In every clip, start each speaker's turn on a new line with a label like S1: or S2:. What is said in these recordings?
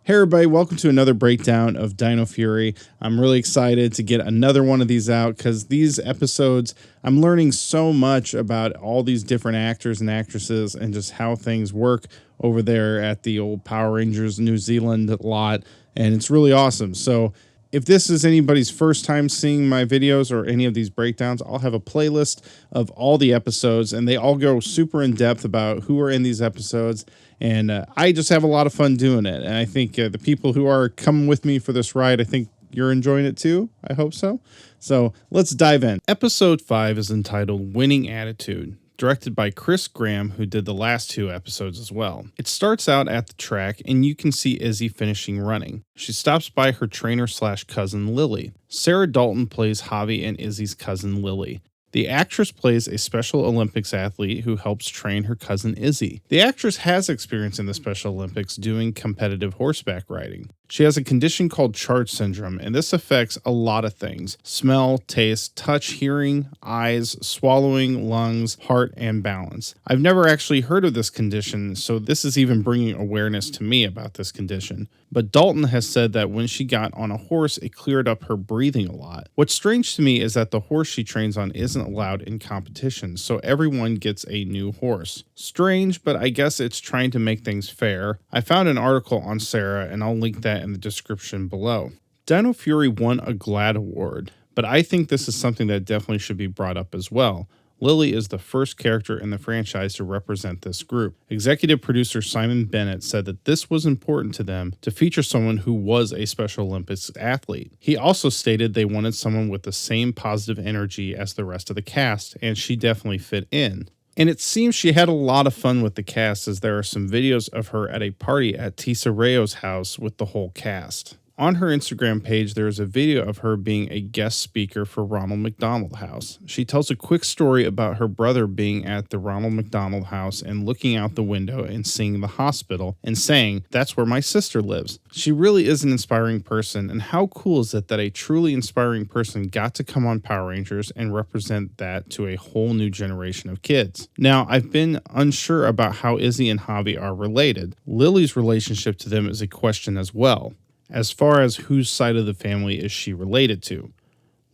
S1: Hey everybody, welcome to another breakdown of Dino Fury. I'm really excited to get another one of these out because these episodes, I'm learning so much about all these different actors and actresses and just how things work over there at the old Power Rangers New Zealand lot. And it's really awesome. So if this is anybody's first time seeing my videos or any of these breakdowns, I'll have a playlist of all the episodes and they all go super in depth about who are in these episodes. And I just have a lot of fun doing it. And I think the people who are coming with me for this ride, I think you're enjoying it too. I hope so. So let's dive in. Episode 5 is entitled Winning Attitude, directed by Chris Graham, who did the last 2 episodes as well. It starts out at the track and you can see Izzy finishing running. She stops by her trainer / cousin Lily. Sarah Dalton plays Javi and Izzy's cousin Lily. The actress plays a Special Olympics athlete who helps train her cousin Izzy. The actress has experience in the Special Olympics doing competitive horseback riding. She has a condition called Charge Syndrome, and this affects a lot of things: smell, taste, touch, hearing, eyes, swallowing, lungs, heart, and balance. I've never actually heard of this condition, so this is even bringing awareness to me about this condition. But Dalton has said that when she got on a horse, it cleared up her breathing a lot. What's strange to me is that the horse she trains on isn't allowed in competitions, so everyone gets a new horse. Strange, but I guess it's trying to make things fair. I found an article on Sarah, and I'll link that in the description below. Dino Fury won a GLAAD award, but I think this is something that definitely should be brought up as well. Lily is the first character in the franchise to represent this group. Executive producer Simon Bennett said that this was important to them to feature someone who was a Special Olympics athlete. He also stated they wanted someone with the same positive energy as the rest of the cast, and she definitely fit in. And it seems she had a lot of fun with the cast, as there are some videos of her at a party at Tisa Rayo's house with the whole cast. On her Instagram page, there is a video of her being a guest speaker for Ronald McDonald House. She tells a quick story about her brother being at the Ronald McDonald House and looking out the window and seeing the hospital and saying, "That's where my sister lives." She really is an inspiring person, and how cool is it that a truly inspiring person got to come on Power Rangers and represent that to a whole new generation of kids. Now, I've been unsure about how Izzy and Javi are related. Lily's relationship to them is a question as well, as far as whose side of the family is she related to.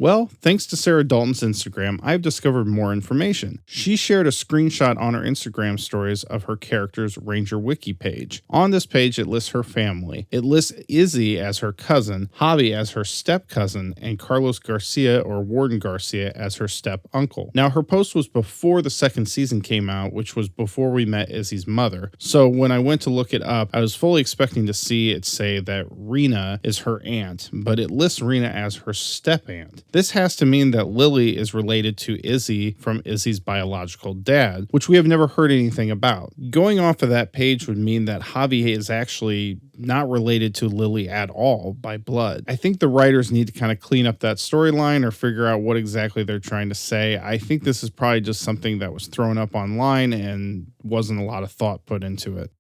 S1: Well, thanks to Sarah Dalton's Instagram, I've discovered more information. She shared a screenshot on her Instagram stories of her character's Ranger Wiki page. On this page, it lists her family. It lists Izzy as her cousin, Javi as her step-cousin, and Carlos Garcia or Warden Garcia as her step-uncle. Now, her post was before the second season came out, which was before we met Izzy's mother. So when I went to look it up, I was fully expecting to see it say that Rena is her aunt, but it lists Rena as her step-aunt. This has to mean that Lily is related to Izzy from Izzy's biological dad, which we have never heard anything about. Going off of that page would mean that Javi is actually not related to Lily at all by blood. I think the writers need to kind of clean up that storyline or figure out what exactly they're trying to say. I think this is probably just something that was thrown up online and wasn't a lot of thought put into it.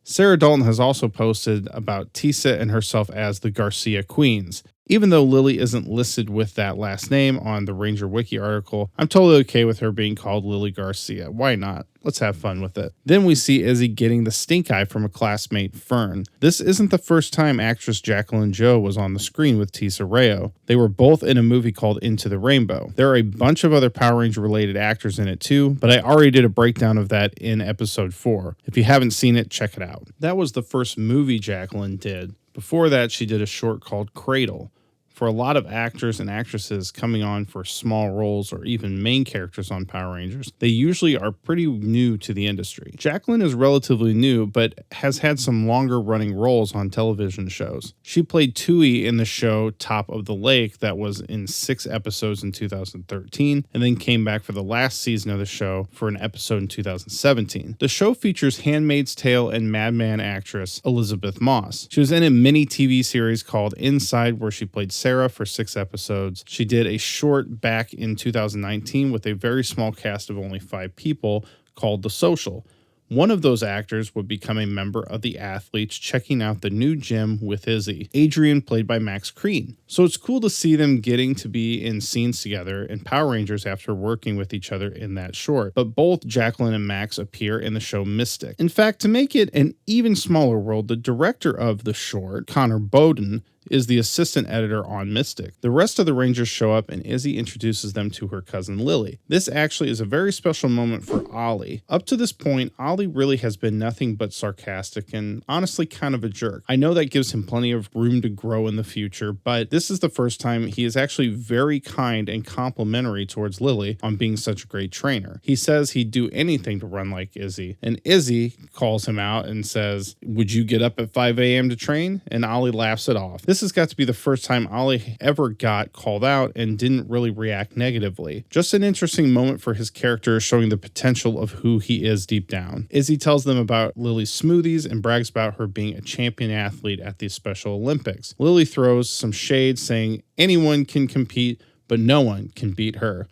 S1: Sarah Dalton has also posted about Tisa and herself as the Garcia Queens. Even though Lily isn't listed with that last name on the Ranger Wiki article, I'm totally okay with her being called Lily Garcia. Why not? Let's have fun with it. Then we see Izzy getting the stink eye from a classmate, Fern. This isn't the first time actress Jacqueline Joe was on the screen with Tisa Rayo. They were both in a movie called Into the Rainbow. There are a bunch of other Power Ranger related actors in it too, but I already did a breakdown of that in episode 4. If you haven't seen it, check it out. That was the first movie Jacqueline did. Before that, she did a short called Cradle. For a lot of actors and actresses coming on for small roles or even main characters on Power Rangers, they usually are pretty new to the industry. Jacqueline is relatively new, but has had some longer running roles on television shows. She played Tui in the show Top of the Lake that was in 6 episodes in 2013, and then came back for the last season of the show for an episode in 2017. The show features Handmaid's Tale and Mad Men actress Elizabeth Moss. She was in a mini TV series called Inside, where she played Sarah for 6 episodes. She did a short back in 2019 with a very small cast of only 5 people called The Social. One of those actors would become a member of the athletes checking out the new gym with Izzy, Adrian, played by Max Crean. So it's cool to see them getting to be in scenes together in Power Rangers after working with each other in that short. But both Jacqueline and Max appear in the show Mystic. In fact, to make it an even smaller world, the director of the short, Connor Bowden, is the assistant editor on Mystic. The rest of the Rangers show up and Izzy introduces them to her cousin Lily. This actually is a very special moment for Ollie. Up to this point, Ollie really has been nothing but sarcastic and honestly kind of a jerk. I know that gives him plenty of room to grow in the future, but this is the first time he is actually very kind and complimentary towards Lily on being such a great trainer. He says he'd do anything to run like Izzy, and Izzy calls him out and says, "Would you get up at 5 a.m. to train?" And Ollie laughs it off. This has got to be the first time Ollie ever got called out and didn't really react negatively. Just an interesting moment for his character, showing the potential of who he is deep down. Izzy tells them about Lily's smoothies and brags about her being a champion athlete at the Special Olympics. Lily throws some shade, saying anyone can compete, but no one can beat her,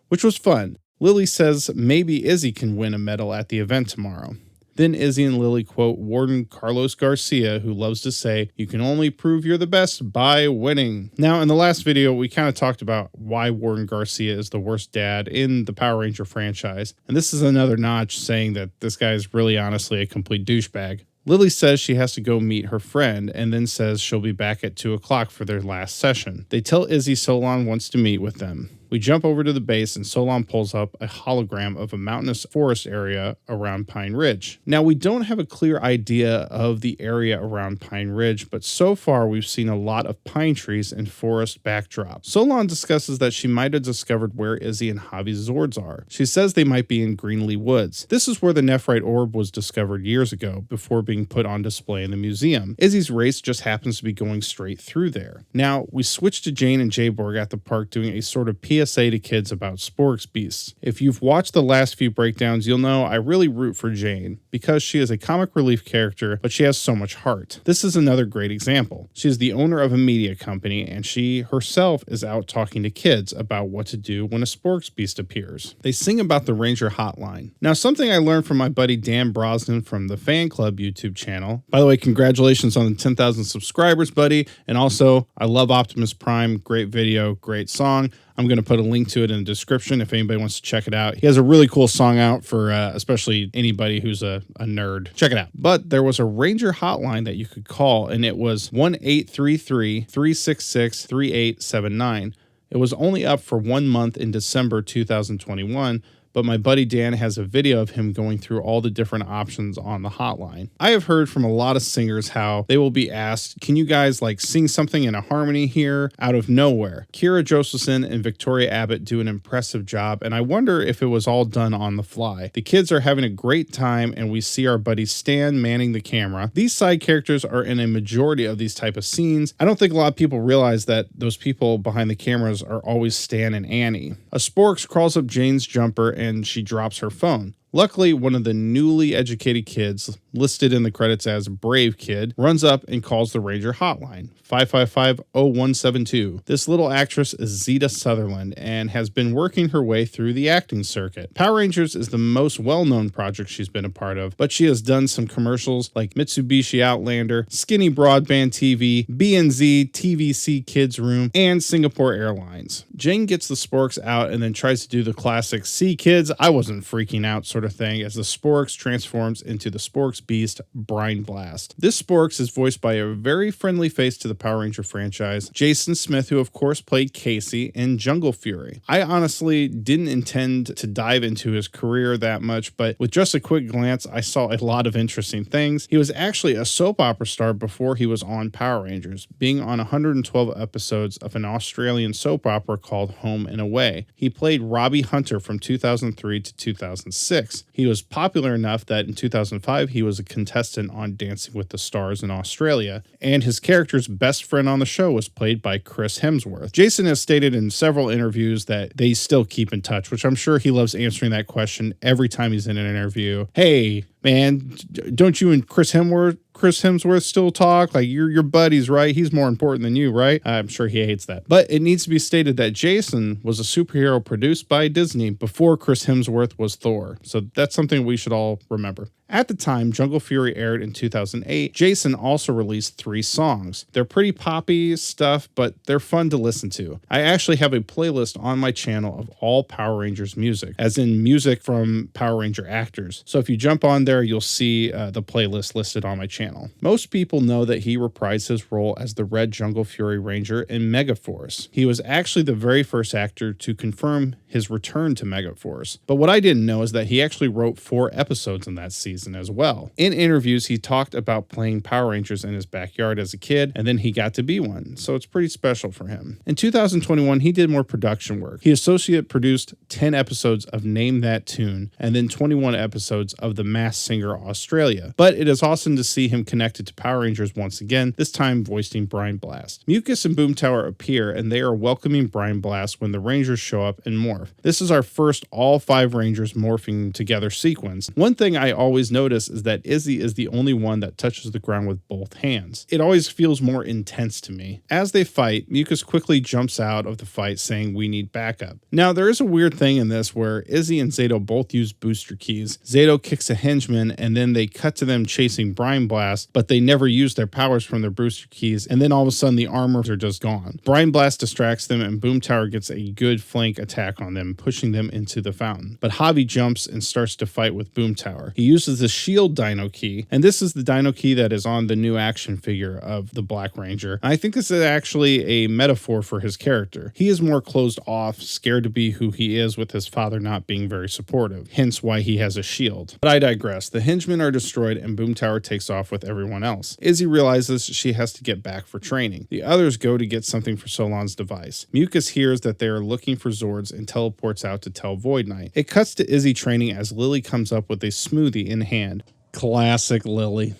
S1: which was fun. Lily says maybe Izzy can win a medal at the event tomorrow. Then Izzy and Lily quote Warden Carlos Garcia, who loves to say, "You can only prove you're the best by winning." Now, in the last video, we kind of talked about why Warden Garcia is the worst dad in the Power Ranger franchise. And this is another notch saying that this guy is really honestly a complete douchebag. Lily says she has to go meet her friend and then says she'll be back at 2 o'clock for their last session. They tell Izzy Solon wants to meet with them. We jump over to the base and Solon pulls up a hologram of a mountainous forest area around Pine Ridge. Now, we don't have a clear idea of the area around Pine Ridge, but so far we've seen a lot of pine trees and forest backdrop. Solon discusses that she might have discovered where Izzy and Javi's Zords are. She says they might be in Greenlee Woods. This is where the Nephrite orb was discovered years ago before being put on display in the museum. Izzy's race just happens to be going straight through there. Now, we switch to Jane and Jayborg at the park doing a sort of PSA to kids about Sporks Beasts. If you've watched the last few breakdowns, you'll know I really root for Jane because she is a comic relief character, but she has so much heart. This is another great example. She is the owner of a media company, and she herself is out talking to kids about what to do when a Sporks Beast appears. They sing about the Ranger Hotline. Now, something I learned from my buddy Dan Brosnan from the Fan Club YouTube channel. By the way, congratulations on the 10,000 subscribers, buddy. And also, I love Optimus Prime. Great video, great song. I'm going to put a link to it in the description if anybody wants to check it out. He has a really cool song out for especially anybody who's a nerd. Check it out. But there was a Ranger hotline that you could call, and it was 1-833-366-3879. It was only up for 1 month in December 2021, but my buddy Dan has a video of him going through all the different options on the hotline. I have heard from a lot of singers how they will be asked, can you guys like sing something in a harmony here out of nowhere? Kira Josephson and Victoria Abbott do an impressive job, and I wonder if it was all done on the fly. The kids are having a great time, and we see our buddy Stan manning the camera. These side characters are in a majority of these type of scenes. I don't think a lot of people realize that those people behind the cameras are always Stan and Annie. A Sporks crawls up Jane's jumper and she drops her phone. Luckily, one of the newly educated kids, listed in the credits as Brave Kid, runs up and calls the Ranger hotline, 555-0172. This little actress is Zeta Sutherland and has been working her way through the acting circuit. Power Rangers is the most well-known project she's been a part of, but she has done some commercials like Mitsubishi Outlander, Skinny Broadband TV, B&Z, TVC Kids Room, and Singapore Airlines. Jane gets the Sporks out and then tries to do the classic, "See kids, I wasn't freaking out" sort of thing as the Sporks transforms into the Sporks Beast, Brine Blast. This Sporks is voiced by a very friendly face to the Power Ranger franchise, Jason Smith, who of course played Casey in Jungle Fury. I honestly didn't intend to dive into his career that much, but with just a quick glance, I saw a lot of interesting things. He was actually a soap opera star before he was on Power Rangers, being on 112 episodes of an Australian soap opera called Home and Away. He played Robbie Hunter from 2003 to 2006. He was popular enough that in 2005 he was a contestant on Dancing with the Stars in Australia, and his character's best friend on the show was played by Chris Hemsworth. Jason has stated in several interviews that they still keep in touch, which I'm sure he loves answering that question every time he's in an interview. Hey, man, don't you and Chris Hemsworth still talk? Like, you're buddies, right? He's more important than you, right? I'm sure he hates that. But it needs to be stated that Jason was a superhero produced by Disney before Chris Hemsworth was Thor. So that's something we should all remember. At the time Jungle Fury aired in 2008, Jason also released 3 songs. They're pretty poppy stuff, but they're fun to listen to. I actually have a playlist on my channel of all Power Rangers music, as in music from Power Ranger actors. So if you jump on there, you'll see the playlist listed on my channel. Most people know that he reprised his role as the Red Jungle Fury Ranger in Megaforce. He was actually the very first actor to confirm his return to Megaforce. But what I didn't know is that he actually wrote 4 episodes in that season as well. In interviews, he talked about playing Power Rangers in his backyard as a kid, and then he got to be one, so it's pretty special for him. In 2021, he did more production work. He associate produced 10 episodes of Name That Tune, and then 21 episodes of The Masked Singer Australia. But it is awesome to see him connected to Power Rangers once again, this time voicing Brian Blast. Mucus and Boomtower appear, and they are welcoming Brian Blast when the Rangers show up and morph. This is our first all 5 Rangers morphing together sequence. One thing I always notice is that Izzy is the only one that touches the ground with both hands. It always feels more intense to me. As they fight, Mucus quickly jumps out of the fight saying we need backup. Now there is a weird thing in this where Izzy and Zato both use booster keys. Zato kicks a henchman and then they cut to them chasing Brian Blast, but they never use their powers from their booster keys, and then all of a sudden the armors are just gone. Brian Blast distracts them and Boomtower gets a good flank attack on them, pushing them into the fountain. But Javi jumps and starts to fight with Boomtower. He uses the shield Dino key, and this is the Dino key that is on the new action figure of the Black Ranger. I think this is actually a metaphor for his character. He is more closed off, scared to be who he is with his father not being very supportive, hence why he has a shield. But I digress. The henchmen are destroyed and Boomtower takes off with everyone else. Izzy realizes she has to get back for training. The others go to get something for Solon's device. Mucus hears that they are looking for Zords and teleports out to tell Void Knight. It cuts to Izzy training as Lily comes up with a smoothie in hand. Classic Lily.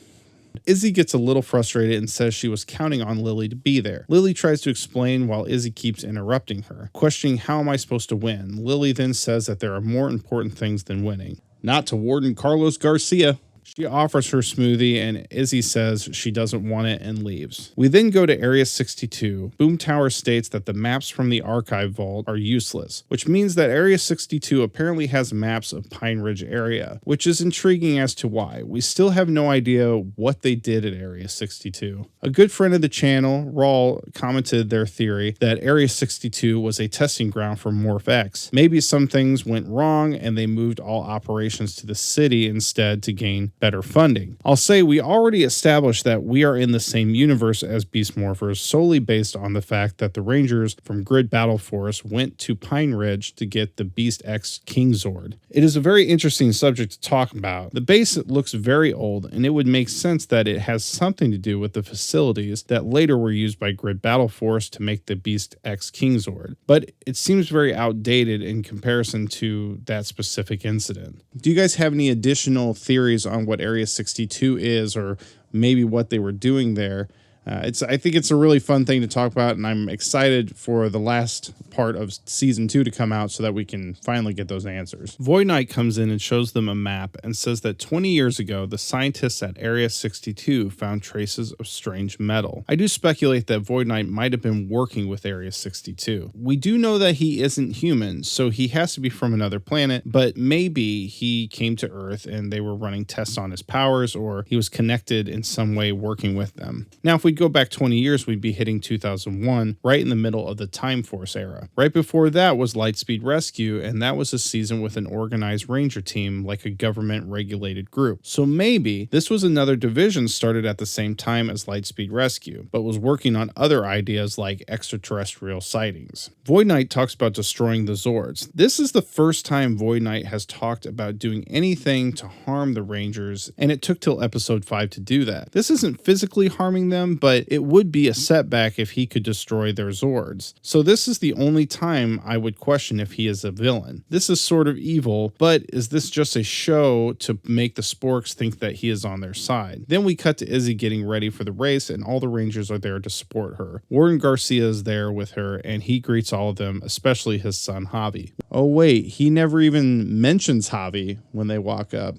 S1: Izzy gets a little frustrated and says she was counting on Lily to be there. Lily tries to explain while Izzy keeps interrupting her, questioning how am I supposed to win. Lily then says that there are more important things than winning. Not to Warden Carlos Garcia. She offers her smoothie and Izzy says she doesn't want it and leaves. We then go to Area 62. Boomtower states that the maps from the archive vault are useless, which means that Area 62 apparently has maps of Pine Ridge area, which is intriguing as to why. We still have no idea what they did at Area 62. A good friend of the channel, Rawl, commented their theory that Area 62 was a testing ground for Morph X. Maybe some things went wrong and they moved all operations to the city instead to gain better funding. I'll say we already established that we are in the same universe as Beast Morphers solely based on the fact that the Rangers from Grid Battle Force went to Pine Ridge to get the Beast X King Zord. It is a very interesting subject to talk about. The base looks very old and it would make sense that it has something to do with the facilities that later were used by Grid Battle Force to make the Beast X King Zord, but it seems very outdated in comparison to that specific incident. Do you guys have any additional theories on what Area 62 is, or maybe what they were doing there? I think it's a really fun thing to talk about, and I'm excited for the last part of season 2 to come out so that we can finally get those answers. Void Knight comes in and shows them a map and says that 20 years ago, the scientists at Area 62 found traces of strange metal. I do speculate that Void Knight might have been working with Area 62. We do know that he isn't human, so he has to be from another planet, but maybe he came to Earth and they were running tests on his powers, or he was connected in some way working with them. Now, if we go back 20 years, we'd be hitting 2001, right in the middle of the Time Force era. Right before that was Lightspeed Rescue, and that was a season with an organized ranger team like a government-regulated group. So maybe this was another division started at the same time as Lightspeed Rescue, but was working on other ideas like extraterrestrial sightings. Void Knight talks about destroying the Zords. This is the first time Void Knight has talked about doing anything to harm the Rangers, and it took till episode 5 to do that. This isn't physically harming them, but it would be a setback if he could destroy their Zords. So this is the only time I would question if he is a villain. This is sort of evil, but is this just a show to make the Sporks think that he is on their side? Then we cut to Izzy getting ready for the race and all the Rangers are there to support her. Warren Garcia is there with her and he greets all of them, especially his son Javi. Oh wait, he never even mentions Javi when they walk up.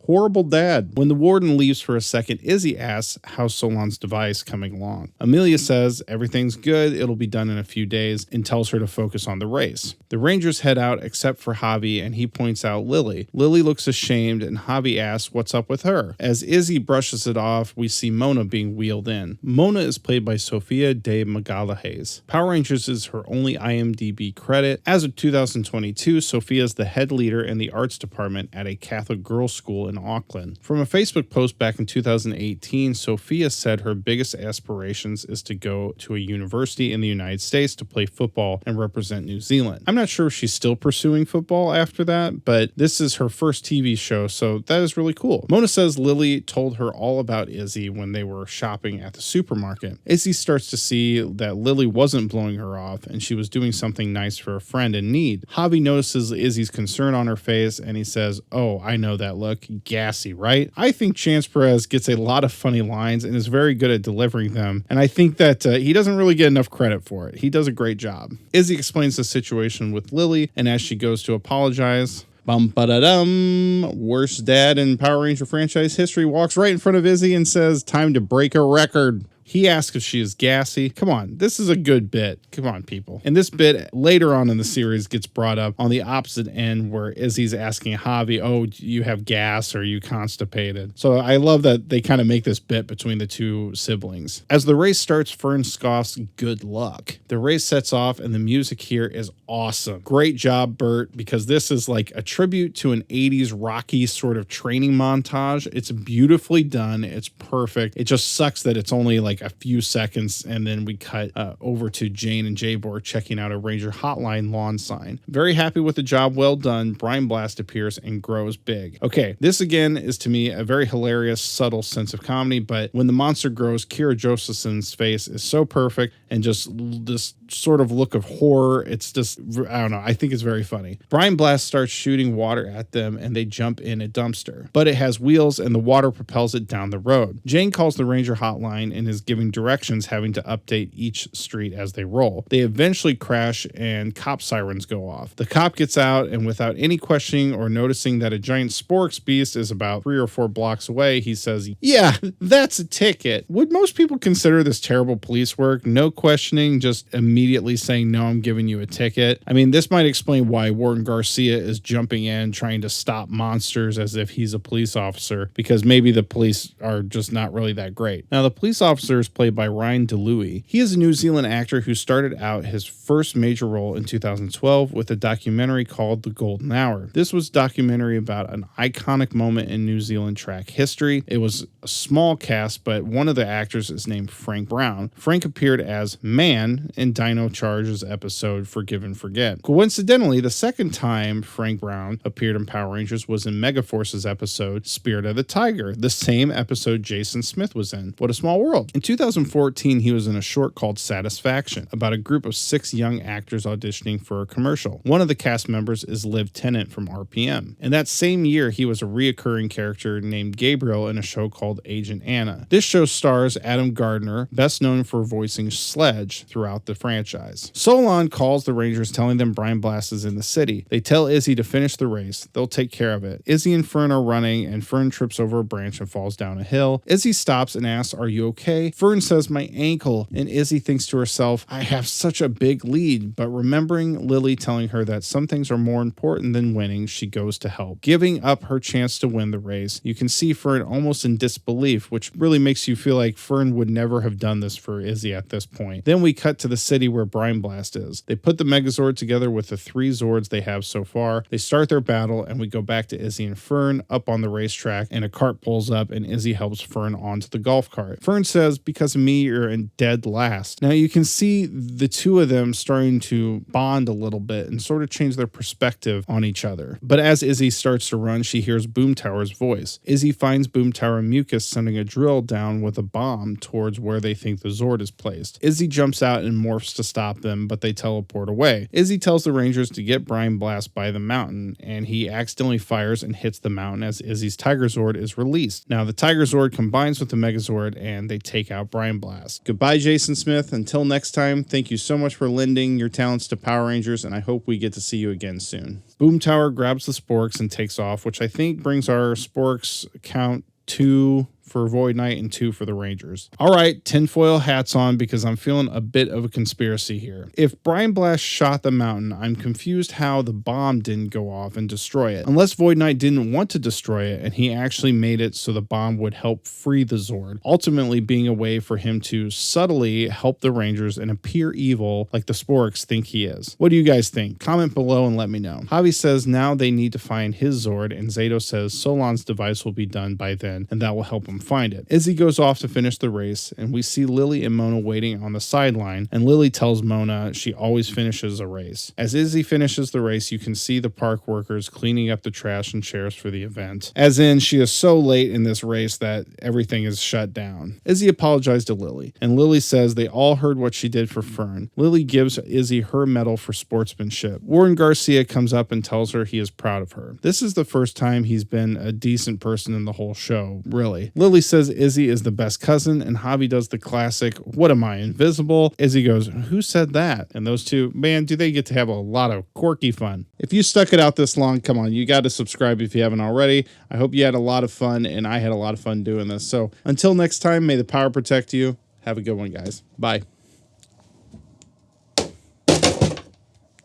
S1: Horrible dad. When the warden leaves for a second, Izzy asks how's Solon's device coming along. Amelia says everything's good, it'll be done in a few days, and tells her to focus on the race. The Rangers head out except for Javi, and he points out Lily. Lily looks ashamed, and Javi asks what's up with her. As Izzy brushes it off, we see Mona being wheeled in. Mona is played by Sofia de Magalhães. Power Rangers is her only IMDb credit. As of 2022, Sophia is the head leader in the arts department at a Catholic girls' school in Auckland. From a Facebook post back in 2018, Sophia said her biggest aspirations is to go to a university in the United States to play football and represent New Zealand. I'm not sure if she's still pursuing football after that, but this is her first TV show, so that is really cool. Mona says Lily told her all about Izzy when they were shopping at the supermarket. Izzy starts to see that Lily wasn't blowing her off and she was doing something nice for a friend in need. Javi notices Izzy's concern on her face and he says, "Oh, I know that look. Gassy, right?" I think Chance Perez gets a lot of funny lines and is very good at delivering them, and I think that he doesn't really get enough credit for it. He does a great job. Izzy explains the situation with Lily, and as she goes to apologize, bum-ba-da-dum, worst dad in Power Ranger franchise history walks right in front of Izzy and says, "Time to break a record." He asks if she is gassy. Come on, this is a good bit. Come on, people. And this bit later on in the series gets brought up on the opposite end where Izzy's asking Javi, "Oh, you have gas, or are you constipated?" So I love that they kind of make this bit between the two siblings. As the race starts, Fern scoffs, "Good luck." The race sets off and the music here is awesome. Great job, Bert, because this is like a tribute to an 80s Rocky sort of training montage. It's beautifully done. It's perfect. It just sucks that it's only like a few seconds, and then we cut over to Jane and Jabor checking out a Ranger Hotline lawn sign. Very happy with the job, well done. Brian Blast appears and grows big. Okay, this again is to me a very hilarious, subtle sense of comedy, but when the monster grows, Kira Josephson's face is so perfect, and just this sort of look of horror. It's just, I don't know, I think it's very funny. Brian Blast starts shooting water at them, and they jump in a dumpster, but it has wheels and the water propels it down the road. Jane calls the Ranger Hotline and is giving directions, having to update each street as they roll. They eventually crash and cop sirens go off. The cop gets out, and without any questioning or noticing that a giant Sporks beast is about 3 or 4 blocks away, he says, "Yeah, that's a ticket." Would most people consider this terrible police work? No questioning, just immediately saying, "No, I'm giving you a ticket." I mean, this might explain why Warden Garcia is jumping in, trying to stop monsters as if he's a police officer, because maybe the police are just not really that great. Now, the police officer is played by Ryan DeLuey. He is a New Zealand actor who started out his first major role in 2012 with a documentary called The Golden Hour. This was a documentary about an iconic moment in New Zealand track history. It was a small cast, but one of the actors is named Frank Brown. Frank appeared as Man in Dino Charge's episode Forgive and Forget. Coincidentally, the second time Frank Brown appeared in Power Rangers was in Megaforce's episode Spirit of the Tiger, the same episode Jason Smith was in. What a small world. In 2014, he was in a short called Satisfaction, about a group of 6 young actors auditioning for a commercial. One of the cast members is Liv Tennant from RPM. In that same year, he was a reoccurring character named Gabriel in a show called Agent Anna. This show stars Adam Gardner, best known for voicing Sledge throughout the franchise. Solon calls the Rangers, telling them Brian Blast is in the city. They tell Izzy to finish the race. They'll take care of it. Izzy and Fern are running, and Fern trips over a branch and falls down a hill. Izzy stops and asks, "Are you okay?" Fern says, "My ankle," and Izzy thinks to herself, "I have such a big lead," but remembering Lily telling her that some things are more important than winning, she goes to help. Giving up her chance to win the race, you can see Fern almost in disbelief, which really makes you feel like Fern would never have done this for Izzy at this point. Then we cut to the city where Brian Blast is. They put the Megazord together with the 3 Zords they have so far. They start their battle, and we go back to Izzy and Fern up on the racetrack, and a cart pulls up, and Izzy helps Fern onto the golf cart. Fern says, "Because of me, you're in dead last." Now you can see the two of them starting to bond a little bit and sort of change their perspective on each other. But as Izzy starts to run, she hears Boomtower's voice. Izzy finds Boomtower and Mucus sending a drill down with a bomb towards where they think the Zord is placed. Izzy jumps out and morphs attempts to stop them, but they teleport away. Izzy tells the Rangers to get Brine Blast by the mountain, and he accidentally fires and hits the mountain as Izzy's Tiger Zord is released. Now the Tiger Zord combines with the Megazord and they take out Brine Blast. Goodbye, Jason Smith. Until next time, thank you so much for lending your talents to Power Rangers, and I hope we get to see you again soon. Boom Tower grabs the Sporks and takes off, which I think brings our Sporks count 2 for Void Knight and 2 for the Rangers. All right, tinfoil hats on because I'm feeling a bit of a conspiracy here. If Brine Blast shot the mountain, I'm confused how the bomb didn't go off and destroy it. Unless Void Knight didn't want to destroy it and he actually made it so the bomb would help free the Zord, ultimately being a way for him to subtly help the Rangers and appear evil like the Sporks think he is. What do you guys think? Comment below and let me know. Javi says now they need to find his Zord, and Zato says Solon's device will be done by then and that will help him find it. Izzy goes off to finish the race, and we see Lily and Mona waiting on the sideline, and Lily tells Mona she always finishes a race. As Izzy finishes the race, you can see the park workers cleaning up the trash and chairs for the event, as in she is so late in this race that everything is shut down. Izzy apologized to Lily, and Lily says they all heard what she did for Fern. Lily gives Izzy her medal for sportsmanship. Warren Garcia comes up and tells her he is proud of her. This is the first time he's been a decent person in the whole show, really. Lily says Izzy is the best cousin, and Javi does the classic, "What am I, invisible?" Izzy goes, "Who said that?" And those two, man, do they get to have a lot of quirky fun. If you stuck it out this long, come on, you got to subscribe if you haven't already. I hope you had a lot of fun, and I had a lot of fun doing this. So until next time, may the power protect you. Have a good one, guys. Bye.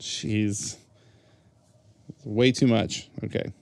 S1: Jeez. Way too much. Okay.